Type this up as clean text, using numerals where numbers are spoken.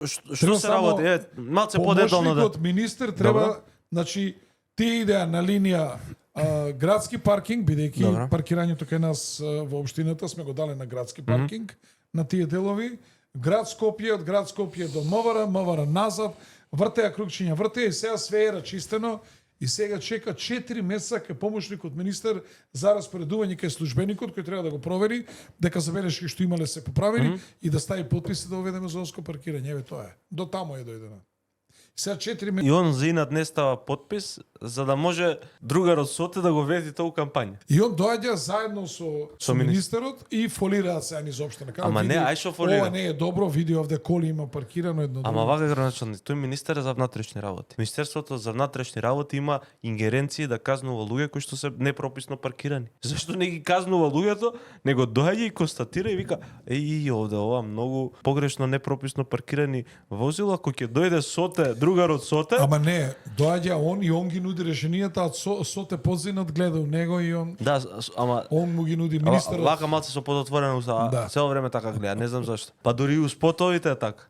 Што се работи? Малце подетално да. Помошникот министер треба, Добро. значи, тие идеа на линија градски паркинг, бидејќи Добро. паркирањето кај нас во општината сме го дале на градски паркинг, на тие делови. Град Скопје, од град Скопје до МВР, МВР назад, вртеа кругчиња, вртеа и сега све е рачистено. И сега чека 4 месеца кај помошникот министер за распоредување кај службеникот кој треба да го провери дека забелешки што имале се поправени и да стави подписи да уведеме зонско паркирање. Еве тоа е. До таму е дојдено. Сега 4 месеца. И он за инат не става подпис за да може другарот соте да го веди тоа у кампања. И он доаѓа заедно со министерот и фолираат се ани изопштено. Ама не, ај шо фолира. Ова не е добро, види овде коли има паркирано едно Ама друго. вака граначалник, тој министер е за внатрешни работи. Министерството за внатрешни работи има ингеренции да казнува луѓе кои што се непрописно паркирани. Зашто не ги казнува луѓето, него доаѓа и констатира и вика: "Еј, овде ова многу погрешно непрописно паркирани возила, кој ќе дојде соте, другарот соте." Ама не, доаѓа он и он ги нуди решенијата, а соте позинат гледа у него и он Да, ама он му ги нуди министерот. вака малце со подотворена уста, Да. цело време така гледа, не знам зашто. Па дури и у спотовите е така.